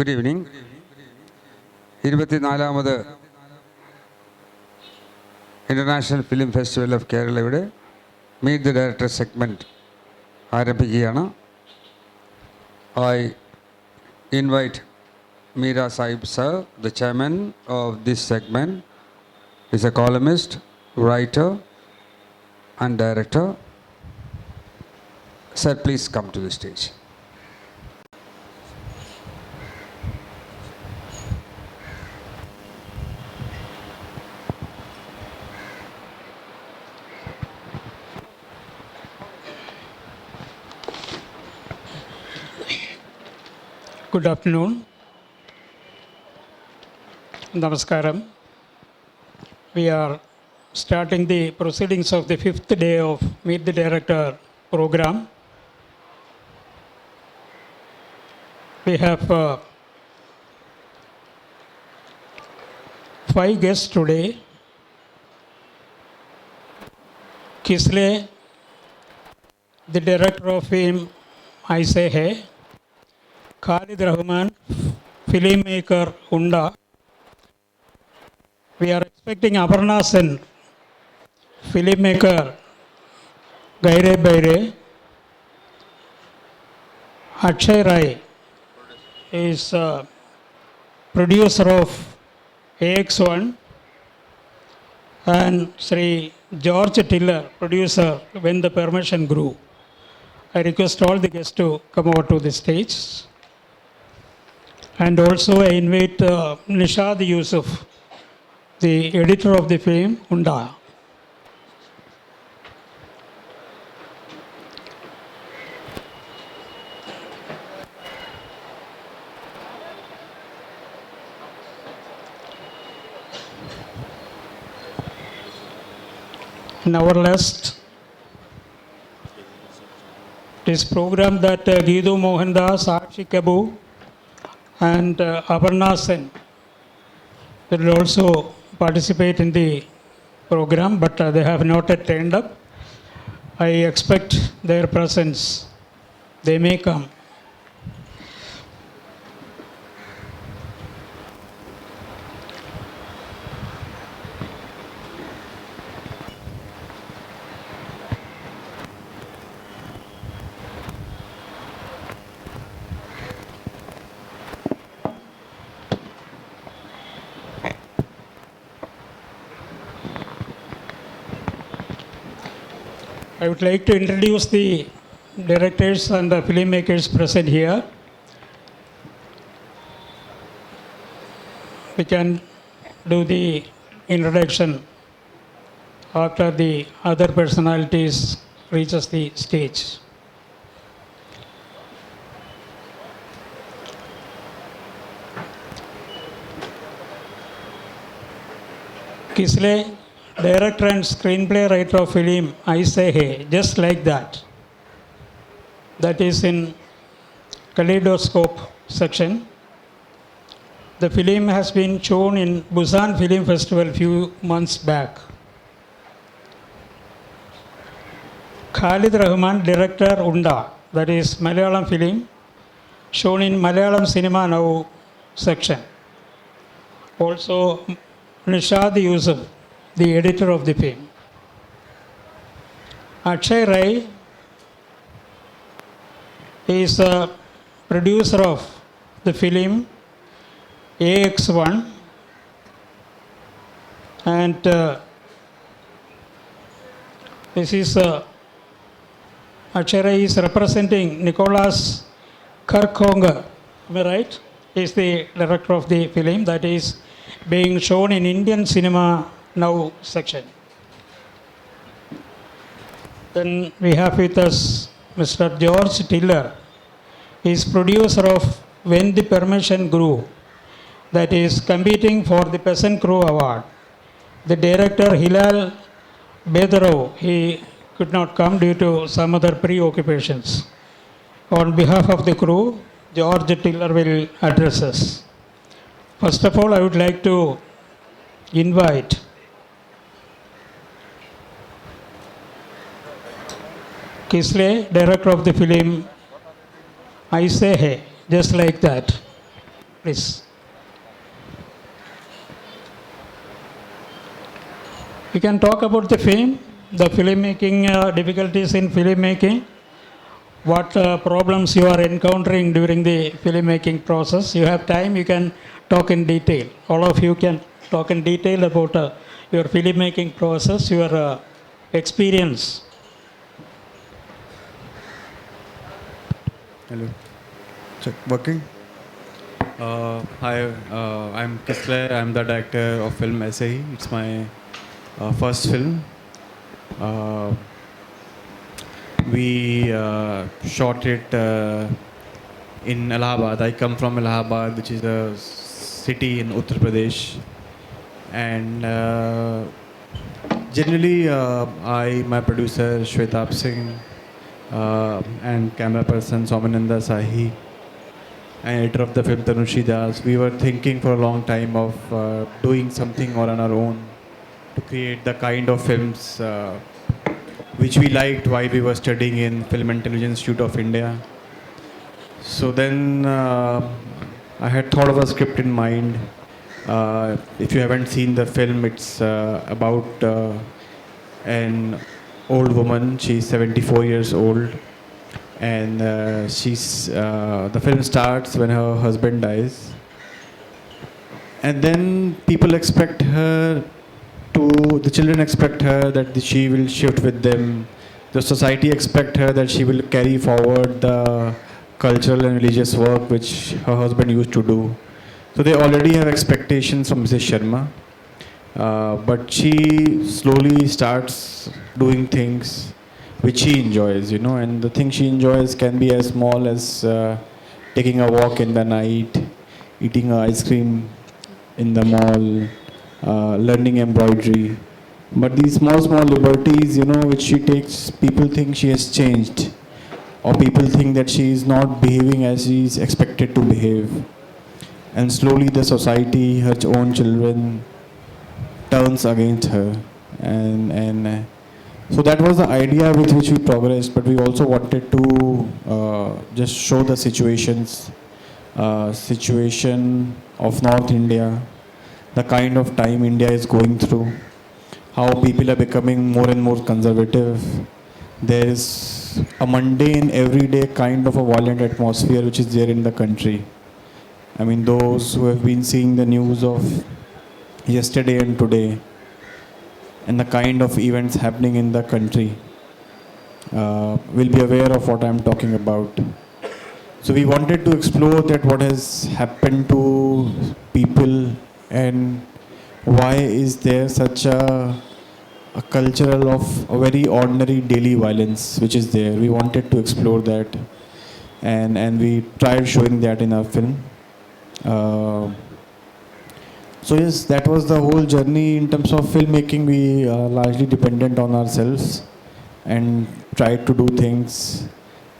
Good evening. 24ാമത് international film festival of കേരളയുടെ meet the director segment ആരംഭിക്കുകയാണ്. I invite Meera Sahib sir, the chairman of this segment, is a columnist, writer and director. Sir, please come to the stage. Good afternoon. Namaskaram. We are starting the proceedings of the 5th day of Meet the Director program. We have 5 guests today. Kisle, the director of film I Say Hey. Khalid Rahman, filmmaker Unda. We are expecting Aparna Sen, filmmaker Gaire Baire. Akshay Rai is producer of AX1, and Sri George Tiller, producer When the Permission Grew. I request all the guests to come over to the stage. And also I invite Nishad Yusuf, the editor of the film Unda. In our list, this program that Geedu Mohandas, Sakshi Kabu and Aparna Sen will also participate in the program, but they have not yet turned up. I expect their presence. They may come. I would like to introduce the directors and the filmmakers present here. We can do the introduction after the other personalities reaches the stage. Kisle, director and screenplay writer of film I Say Hey, Just Like That. That is in Kaleidoscope section. The film has been shown in Busan Film Festival few months back. Khalid Rahman, director Unda, that is Malayalam film, shown in Malayalam Cinema Now section. Also Nishad Yusuf, the editor of the film. Akshay Rai is a producer of the film AX1, and this is Akshay Rai is representing Nicholas Kirkonger, am I right? He is the director of the film that is being shown in Indian Cinema Now section. Then we have with us Mr. George Tiller. He is producer of When the Permission Grew, that is competing for the Peasant Crew Award. The director Hilal Bedarov, he could not come due to some other preoccupations. On behalf of the crew, George Tiller will address us. First of all, I would like to invite Kisle, director of the film I Say Hey, Just Like That. Please. We can talk about the film, the filmmaking difficulties in filmmaking, what problems you are encountering during the filmmaking process. You have time, you can talk in detail. All of you can talk in detail about your filmmaking process, your experience. Hello. Check. Working? Hi, I'm Kisle. I'm the director of film SAE. It's my first film. We shot it in Allahabad. I come from Allahabad, which is a city in Uttar Pradesh. And generally, my producer Shwetab Singh and camera person Somananda Sahi and editor of the film Tanushi Das, we were thinking for a long time of doing something on our own to create the kind of films which we liked while we were studying in Film Intelligence Institute of India. So then I had thought of a script in mind. If you haven't seen the film, it's about an old woman. She's 74 years old, and the film starts when her husband dies, and then the children expect her that she will shift with them. The society expect her that she will carry forward the cultural and religious work which her husband used to do. So they already have expectations from Mrs. Sharma. But she slowly starts doing things which she enjoys, and the thing she enjoys can be as small as taking a walk in the night, eating ice cream in the mall, learning embroidery. But these small liberties, which she takes, people think she has changed, or people think that she is not behaving as she is expected to behave. And slowly the society, her own children, turns against her. And so that was the idea with which we progressed, but we also wanted to just show the situation of North India, the kind of time India is going through, how people are becoming more and more conservative. There is a mundane, everyday kind of a violent atmosphere which is there in the country. I mean, those who have been seeing the news of yesterday and today, and the kind of events happening in the country, will be aware of what I'm talking about. So we wanted to explore that what has happened to people and why is there such a cultural of a very ordinary daily violence which is there. We wanted to explore that, and we tried showing that in our film. So yes, that was the whole journey. In terms of filmmaking, we are largely dependent on ourselves and tried to do things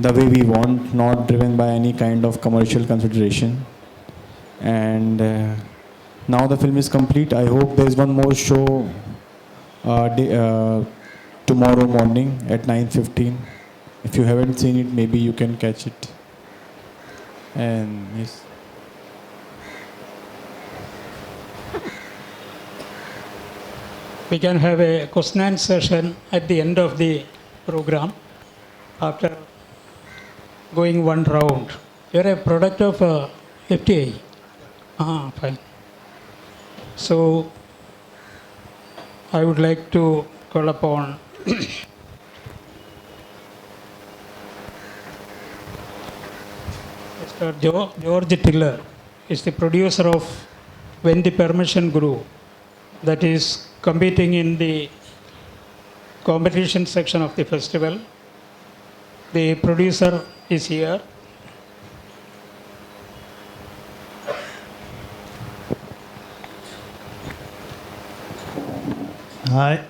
the way we want, not driven by any kind of commercial consideration. And now the film is complete. I hope there is one more show tomorrow morning at 9:15. If you haven't seen it, maybe you can catch it. And yes. We can have a question and session at the end of the program after going one round. You're a product of FTI. Fine. So I would like to call upon Mr. George Tiller is the producer of When the Permission Grew, that is competing in the competition section of the festival. The producer is here. Hi,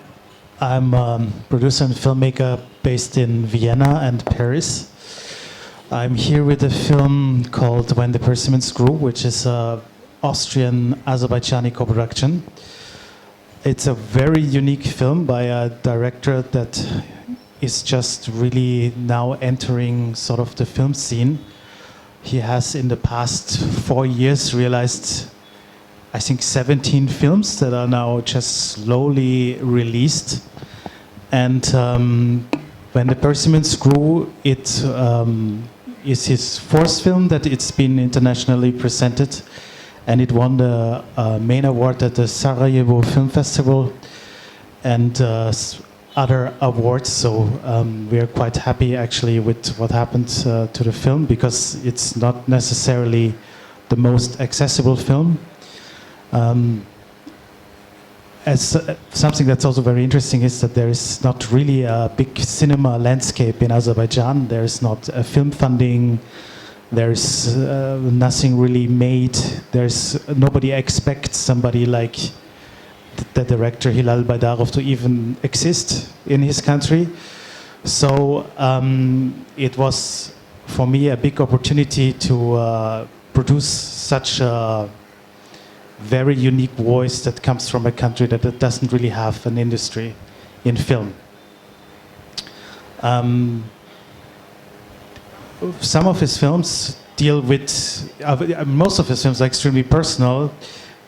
I'm producer and filmmaker based in Vienna and Paris. I'm here with a film called When the Persimmons Grew, which is an Austrian-Azerbaijani co-production. It's a very unique film by a director that is just really now entering sort of the film scene. he has in the past 4 years realized, I think, 17 films that are now just slowly released. And When the Persimmons Grew, it is his fourth film that it's been internationally presented, and it won the main award at the Sarajevo Film Festival and other awards. So we are quite happy actually with what happened to the film, because it's not necessarily the most accessible film. As something that's also very interesting is that there is not really a big cinema landscape in Azerbaijan. There is not a film funding. There's nothing really made. There's nobody expects somebody like the director Hilal Baydarov to even exist in his country. So it was for me a big opportunity to produce such a very unique voice that comes from a country that doesn't really have an industry in film. Some of his films deal with, most of his films are extremely personal.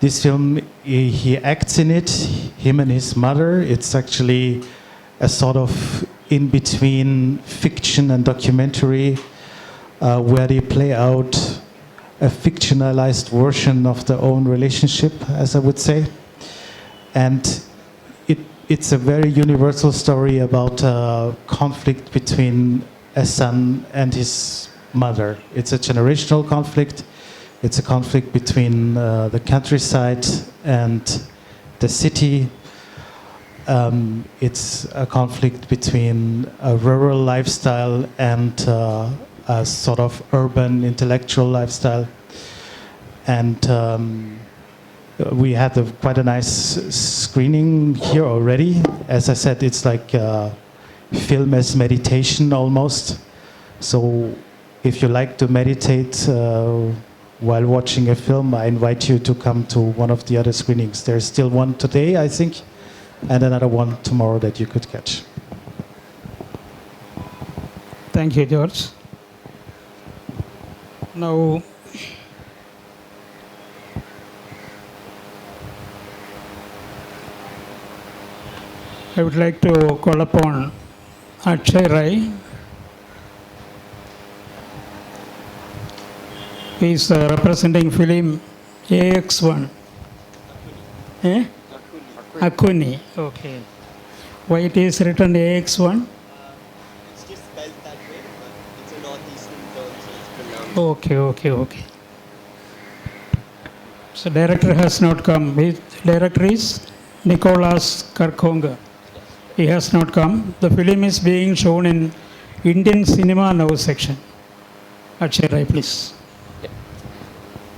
This film, he acts in it, him and his mother. It's actually a sort of in-between fiction and documentary where they play out a fictionalized version of their own relationship, as I would say. And it's a very universal story about conflict between a son and his mother. It's a generational conflict. It's a conflict between the countryside and the city. It's a conflict between a rural lifestyle and a sort of urban intellectual lifestyle. And we had quite a nice screening here already. As I said, it's like film as meditation almost. So if you like to meditate while watching a film, I invite you to come to one of the other screenings. There's still one today, I think, and another one tomorrow that you could catch. Thank you, George. Now, I would like to call upon Akshay Rai. He is representing film AX1. Akuni. Okay. Why it is written AX1? It's just spelled that way, but it's a northeastern term, so it's pronounced. Okay. So director has not come. His director is Nicholas Karkonga. He has not come. The film is being shown in Indian Cinema Now section. Akshay Rai, please.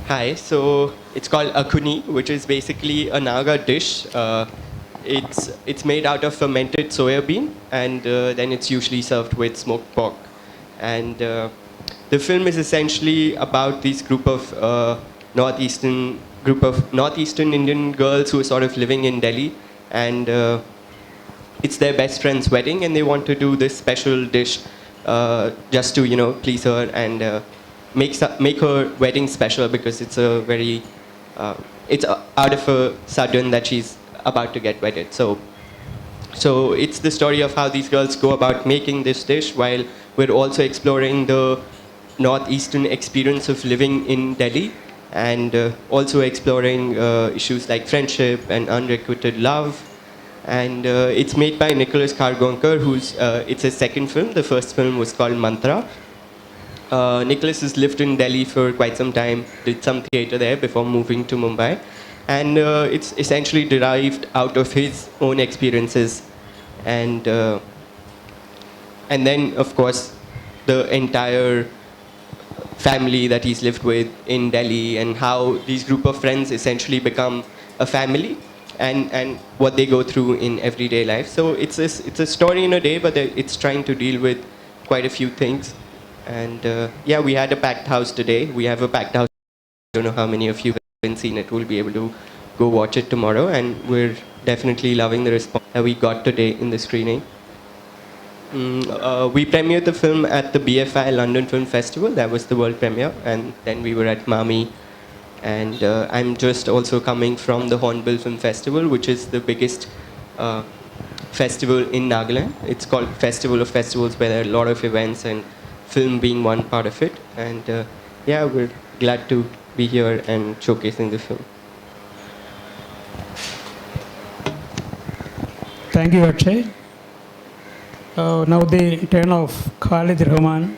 Hi, so it's called Akuni, which is basically a Naga dish. It's made out of fermented soya bean, and then it's usually served with smoked pork. And the film is essentially about this group of northeastern Indian girls who are sort of living in Delhi, and it's their best friend's wedding, and they want to do this special dish just to please her and make her wedding special, because it's a very it's out of a sudden that she's about to get wedded. So it's the story of how these girls go about making this dish, while we're also exploring the northeastern experience of living in Delhi, and also exploring issues like friendship and unrequited love. And it's made by Nicholas Kargonkar, it's his second film. The first film was called Mantra. Nicholas has lived in Delhi for quite some time, did some theatre there before moving to Mumbai. And it's essentially derived out of his own experiences. And then, of course, the entire family that he's lived with in Delhi, and how these group of friends essentially become a family, and what they go through in everyday life. So it's a story in a day, but it's trying to deal with quite a few things. And we had a packed house today. We have a packed house. I don't know how many of you haven't seen it. We'll be able to go watch it tomorrow, and we're definitely loving the response that we got today in the screening. We premiered the film at the BFI London Film Festival. That was the world premiere. And then we were at Mami. And I'm just also coming from the Hornbill Film Festival, which is the biggest festival in Nagaland. It's called Festival of Festivals, where there are a lot of events and film being one part of it. And yeah, we're glad to be here and showcasing the film. Thank you, Akshay. Now the turn of Khalid Rahman.